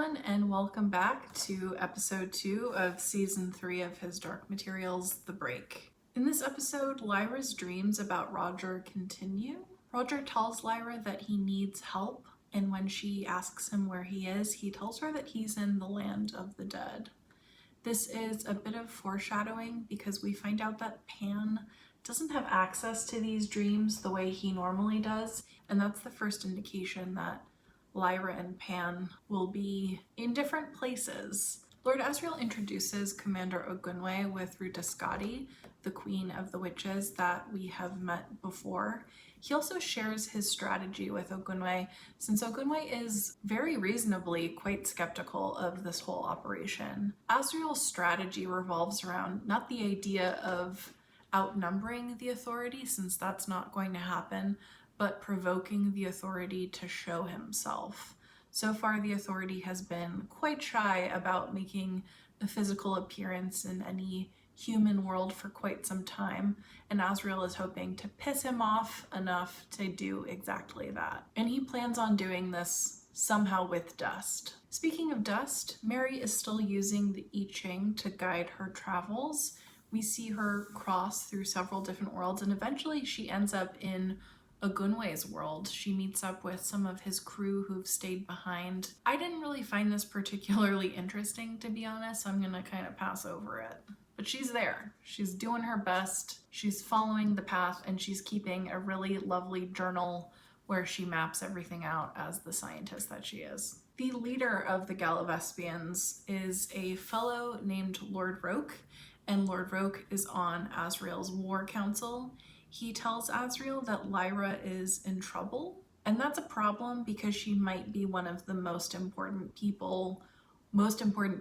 everyone, and welcome back to episode 2 of season 3 of His Dark Materials, The Break. In this episode, Lyra's dreams about Roger continue. Roger tells Lyra that he needs help, and when she asks him where he is, he tells her that he's in the land of the dead. This is a bit of foreshadowing because we find out that Pan doesn't have access to these dreams the way he normally does, and that's the first indication that Lyra and Pan will be in different places. Lord Asriel introduces Commander Ogunwe with Ruta Skadi, the Queen of the Witches that we have met before. He also shares his strategy with Ogunwe, since Ogunwe is very reasonably quite skeptical of this whole operation. Asriel's strategy revolves around not the idea of outnumbering the authority, since that's not going to happen, but provoking the authority to show himself. So far, the authority has been quite shy about making a physical appearance in any human world for quite some time, and Asriel is hoping to piss him off enough to do exactly that. And he plans on doing this somehow with dust. Speaking of dust, Mary is still using the I Ching to guide her travels. We see her cross through several different worlds, and eventually she ends up in Ogunwe's world. She meets up with some of his crew who've stayed behind. I didn't really find this particularly interesting, to be honest, so I'm gonna kind of pass over it. But she's there. She's doing her best. She's following the path, and she's keeping a really lovely journal where she maps everything out as the scientist that she is. The leader of the Gallivespians is a fellow named Lord Roke, and Lord Roke is on Asriel's war council. He tells Asriel that Lyra is in trouble, and that's a problem because she might be one of the most important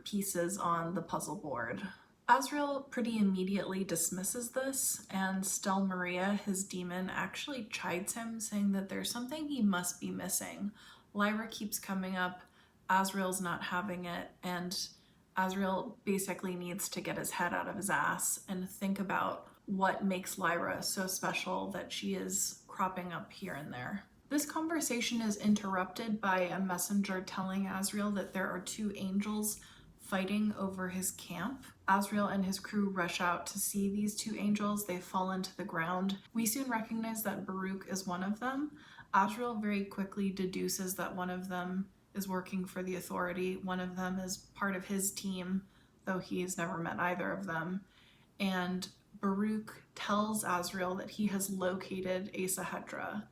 pieces on the puzzle board. Asriel pretty immediately dismisses this, and Stel Maria, his demon, actually chides him, saying that there's something he must be missing. Lyra keeps coming up, Asriel's not having it, and Asriel basically needs to get his head out of his ass and think about what makes Lyra so special that she is cropping up here and there. This conversation is interrupted by a messenger telling Asriel that there are 2 angels fighting over his camp. Asriel and his crew rush out to see these 2 angels. They fall into the ground. We soon recognize that Baruch is one of them. Asriel very quickly deduces that one of them is working for the authority. One of them is part of his team, though he's never met either of them. And Baruch tells Asriel that he has located Asahedra.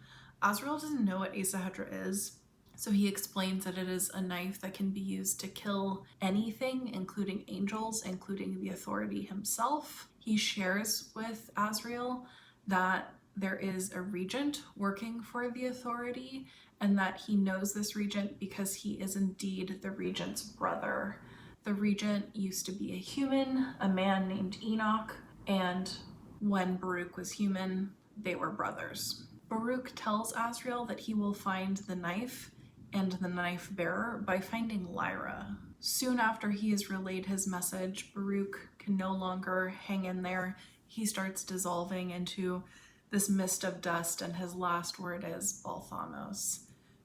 Asriel doesn't know what Asahedra is, so he explains that it is a knife that can be used to kill anything, including angels, including the authority himself. He shares with Asriel that there is a regent working for the authority, and that he knows this regent because he is indeed the regent's brother. The regent used to be a human, a man named Enoch, and when Baruch was human, they were brothers. Baruch tells Asriel that he will find the knife and the knife bearer by finding Lyra. Soon after he has relayed his message, Baruch can no longer hang in there. He starts dissolving into this mist of dust, and his last word is Balthamos.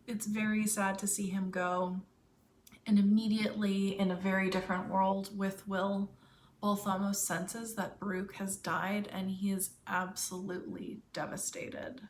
It's very sad to see him go, and immediately in a very different world with Will, Balthamos senses that Baruch has died, and he is absolutely devastated,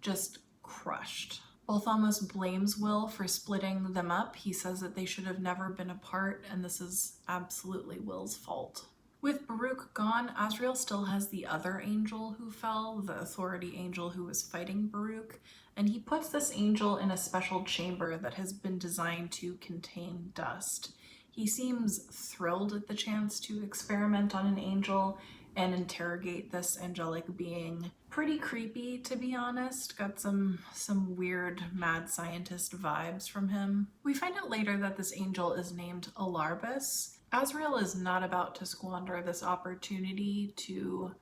just crushed. Balthamos blames Will for splitting them up. He says that they should have never been apart, and this is absolutely Will's fault. With Baruch gone, Asriel still has the other angel who fell, the authority angel who was fighting Baruch, and he puts this angel in a special chamber that has been designed to contain dust. He seems thrilled at the chance to experiment on an angel and interrogate this angelic being. Pretty creepy, to be honest. Got some weird mad scientist vibes from him. We find out later that this angel is named Alarbus. Asriel is not about to squander this opportunity to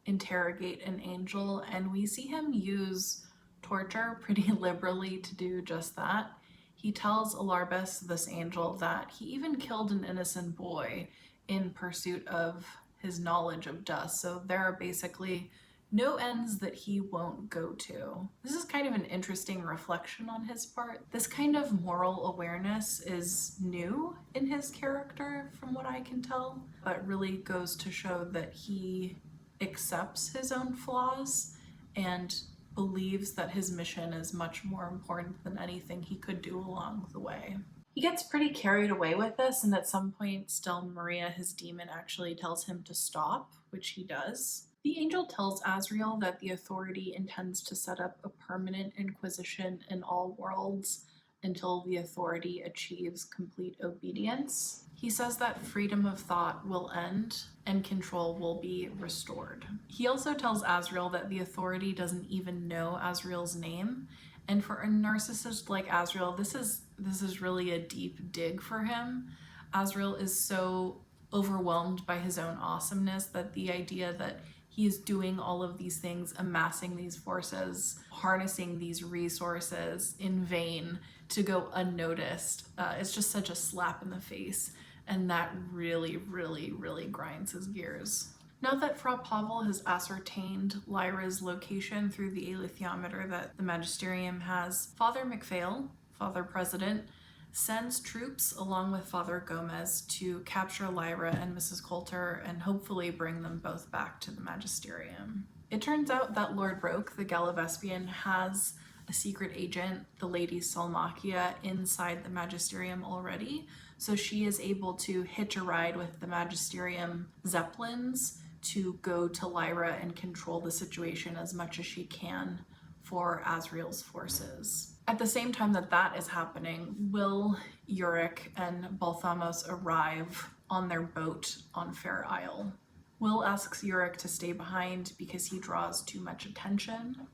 interrogate an angel, and we see him use torture pretty liberally to do just that. He tells Alarbus, this angel, that he even killed an innocent boy in pursuit of his knowledge of dust. So there are basically No ends that he won't go to. This is kind of an interesting reflection on his part. This kind of moral awareness is new in his character, from what I can tell, but really goes to show that he accepts his own flaws and believes that his mission is much more important than anything he could do along the way. He gets pretty carried away with this, and at some point, Stel Maria, his demon, actually tells him to stop, which he does. The angel tells Azrael that the authority intends to set up a permanent inquisition in all worlds until the authority achieves complete obedience. He says that freedom of thought will end and control will be restored. He also tells Azrael that the authority doesn't even know Azrael's name, and for a narcissist like Azrael, this is really a deep dig for him. Azrael is so overwhelmed by his own awesomeness that the idea that he is doing all of these things, amassing these forces, harnessing these resources in vain to go unnoticed, it's just such a slap in the face. And that really, really, really grinds his gears. Now that Fra Pavel has ascertained Lyra's location through the alethiometer that the Magisterium has, Father MacPhail, Father President, sends troops along with Father Gomez to capture Lyra and Mrs. Coulter and hopefully bring them both back to the Magisterium. It turns out that Lord Roke, the Gallivespian, has a secret agent, the Lady Salmakia, inside the Magisterium already, so she is able to hitch a ride with the Magisterium Zeppelins to go to Lyra and control the situation as much as she can for Azrael's forces. At the same time that that is happening, Will, Uric, and Balthamos arrive on their boat on Fair Isle. Will asks Uric to stay behind because he draws too much attention.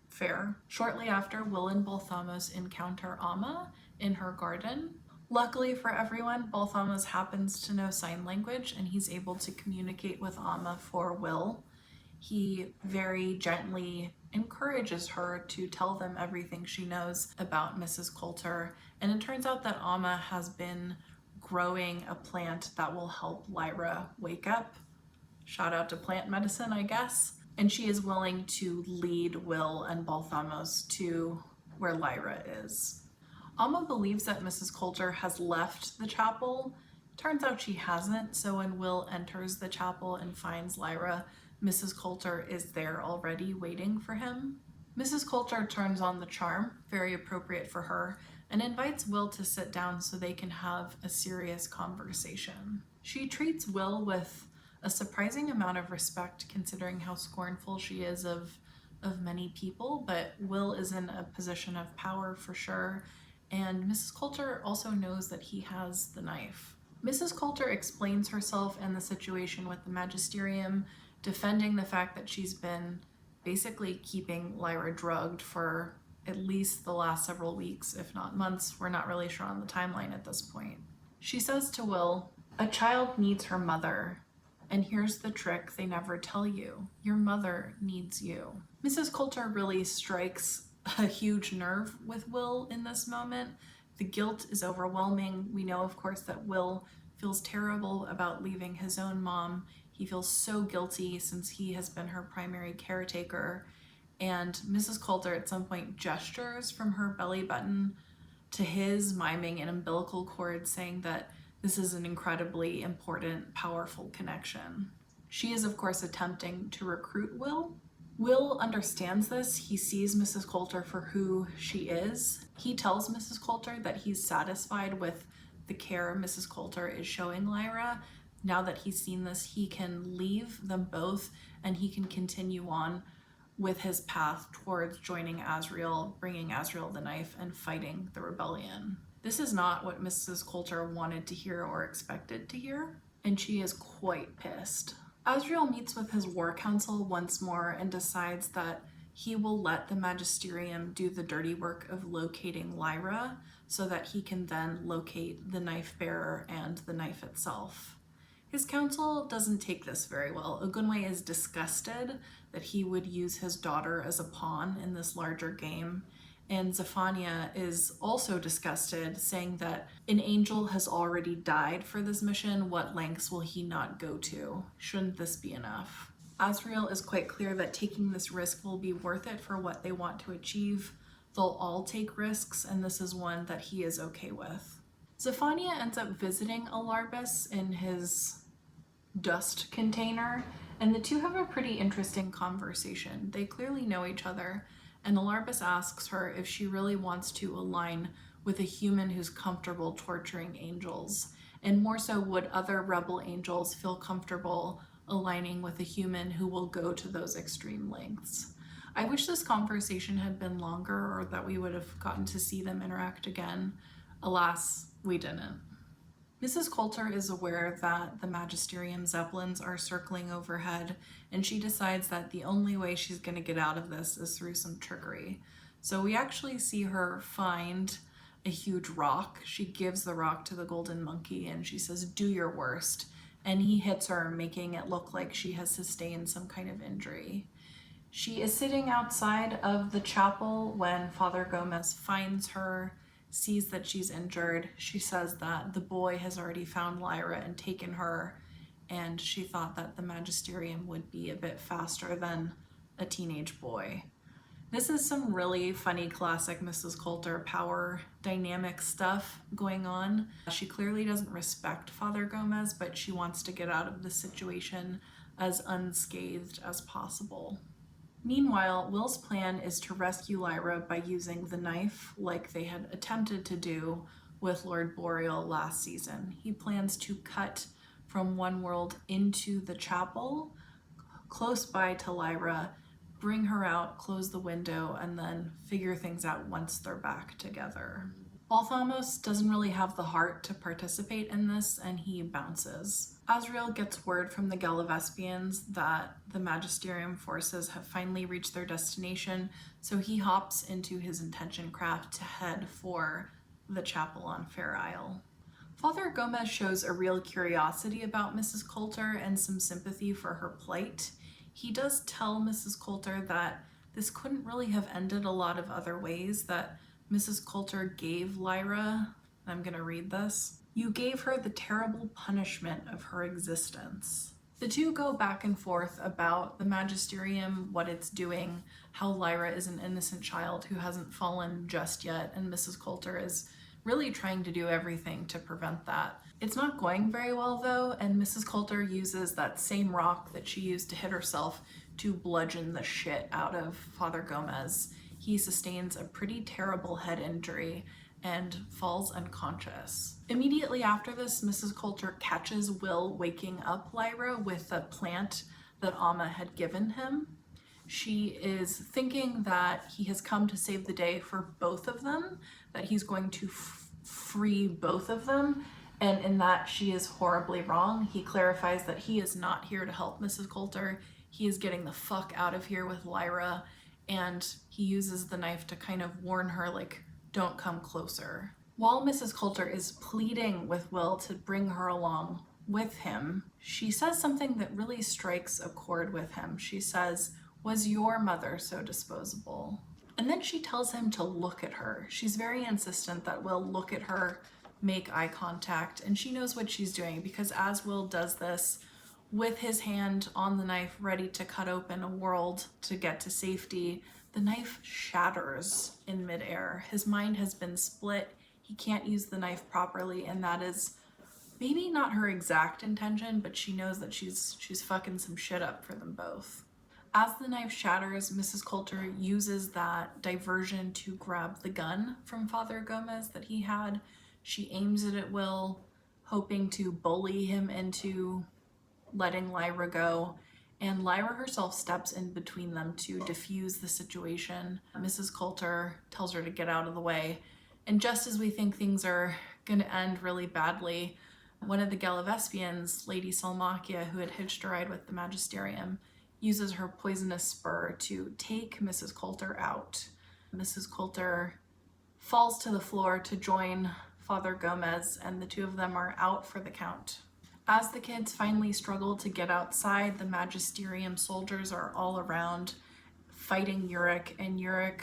Fair. Shortly after, Will and Balthamos encounter Amma in her garden. Luckily for everyone, Balthamos happens to know sign language and he's able to communicate with Amma for Will. He very gently encourages her to tell them everything she knows about Mrs. Coulter, and it turns out that Amma has been growing a plant that will help Lyra wake up. Shout out to plant medicine, I guess. And she is willing to lead Will and Balthamos to where Lyra is. Amma believes that Mrs. Coulter has left the chapel. Turns out she hasn't, so when Will enters the chapel and finds Lyra, Mrs. Coulter is there already waiting for him. Mrs. Coulter turns on the charm, very appropriate for her, and invites Will to sit down so they can have a serious conversation. She treats Will with a surprising amount of respect considering how scornful she is of many people, but Will is in a position of power for sure, and Mrs. Coulter also knows that he has the knife. Mrs. Coulter explains herself and the situation with the Magisterium, defending the fact that she's been basically keeping Lyra drugged for at least the last several weeks, if not months. We're not really sure on the timeline at this point. She says to Will, "A child needs her mother, and here's the trick they never tell you. Your mother needs you." Mrs. Coulter really strikes a huge nerve with Will in this moment. The guilt is overwhelming. We know, of course, that Will feels terrible about leaving his own mom. He feels so guilty since he has been her primary caretaker. And Mrs. Coulter at some point gestures from her belly button to his, miming an umbilical cord, saying that this is an incredibly important, powerful connection. She is, of course, attempting to recruit Will. Will understands this. He sees Mrs. Coulter for who she is. He tells Mrs. Coulter that he's satisfied with the care Mrs. Coulter is showing Lyra. Now that he's seen this, he can leave them both and he can continue on with his path towards joining Azrael, bringing Azrael the knife, and fighting the rebellion. This is not what Mrs. Coulter wanted to hear or expected to hear, and she is quite pissed. Azrael meets with his war council once more and decides that he will let the Magisterium do the dirty work of locating Lyra so that he can then locate the knife bearer and the knife itself. His council doesn't take this very well. Ogunwe is disgusted that he would use his daughter as a pawn in this larger game, and Zephania is also disgusted, saying that an angel has already died for this mission. What lengths will he not go to? Shouldn't this be enough? Asriel is quite clear that taking this risk will be worth it for what they want to achieve. They'll all take risks, and this is one that he is okay with. Zephania ends up visiting Alarbus in his dust container, and the two have a pretty interesting conversation. They clearly know each other, and Alarbus asks her if she really wants to align with a human who's comfortable torturing angels, and more so, would other rebel angels feel comfortable aligning with a human who will go to those extreme lengths. I wish this conversation had been longer, or that we would have gotten to see them interact again. Alas, we didn't. Mrs. Coulter is aware that the Magisterium Zeppelins are circling overhead, and she decides that the only way she's going to get out of this is through some trickery. So we actually see her find a huge rock. She gives the rock to the golden monkey and she says, "Do your worst." And he hits her, making it look like she has sustained some kind of injury. She is sitting outside of the chapel when Father Gomez finds her, sees that she's injured. She says that the boy has already found Lyra and taken her, and she thought that the Magisterium would be a bit faster than a teenage boy. This is some really funny classic Mrs. Coulter power dynamic stuff going on. She clearly doesn't respect Father Gomez, but she wants to get out of the situation as unscathed as possible. Meanwhile, Will's plan is to rescue Lyra by using the knife like they had attempted to do with Lord Boreal last season. He plans to cut from one world into the chapel, close by to Lyra, bring her out, close the window, and then figure things out once they're back together. Balthamos doesn't really have the heart to participate in this, and he bounces. Asriel gets word from the Galavespians that the Magisterium forces have finally reached their destination, so he hops into his intention craft to head for the chapel on Fair Isle. Father Gomez shows a real curiosity about Mrs. Coulter and some sympathy for her plight. He does tell Mrs. Coulter that this couldn't really have ended a lot of other ways, that Mrs. Coulter gave Lyra, I'm gonna read this, "You gave her the terrible punishment of her existence." The two go back and forth about the Magisterium, what it's doing, how Lyra is an innocent child who hasn't fallen just yet, and Mrs. Coulter is really trying to do everything to prevent that. It's not going very well though, and Mrs. Coulter uses that same rock that she used to hit herself to bludgeon the shit out of Father Gomez. He sustains a pretty terrible head injury and falls unconscious. Immediately after this, Mrs. Coulter catches Will waking up Lyra with a plant that Amma had given him. She is thinking that he has come to save the day for both of them, that he's going to free both of them, and in that she is horribly wrong. He clarifies that he is not here to help Mrs. Coulter. He is getting the fuck out of here with Lyra, and he uses the knife to kind of warn her, like, don't come closer. While Mrs. Coulter is pleading with Will to bring her along with him, she says something that really strikes a chord with him. She says, "Was your mother so disposable?" And then she tells him to look at her. She's very insistent that Will look at her, make eye contact, and she knows what she's doing, because as Will does this, with his hand on the knife ready to cut open a world to get to safety, the knife shatters in midair. His mind has been split. He can't use the knife properly, and that is maybe not her exact intention, but she knows that she's fucking some shit up for them both. As the knife shatters, Mrs. Coulter uses that diversion to grab the gun from Father Gomez that he had. She aims it at Will, hoping to bully him into letting Lyra go, and Lyra herself steps in between them to defuse the situation. Mrs. Coulter tells her to get out of the way, and just as we think things are going to end really badly, one of the Galavespians, Lady Salmakia, who had hitched a ride with the Magisterium, uses her poisonous spur to take Mrs. Coulter out. Mrs. Coulter falls to the floor to join Father Gomez, and the two of them are out for the count. As the kids finally struggle to get outside, the Magisterium soldiers are all around fighting Yurik, and Yurik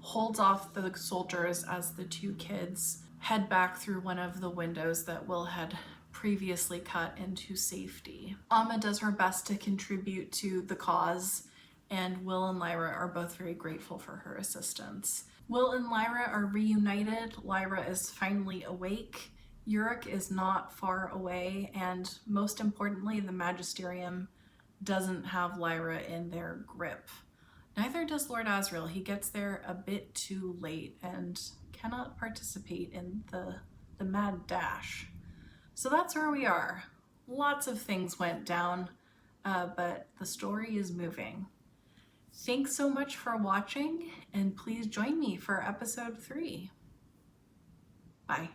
holds off the soldiers as the two kids head back through one of the windows that Will had previously cut into safety. Amma does her best to contribute to the cause, and Will and Lyra are both very grateful for her assistance. Will and Lyra are reunited. Lyra is finally awake. Uruk is not far away, and most importantly, the Magisterium doesn't have Lyra in their grip. Neither does Lord Asriel. He gets there a bit too late and cannot participate in the mad dash. So that's where we are. Lots of things went down, but the story is moving. Thanks so much for watching, and please join me for episode 3. Bye.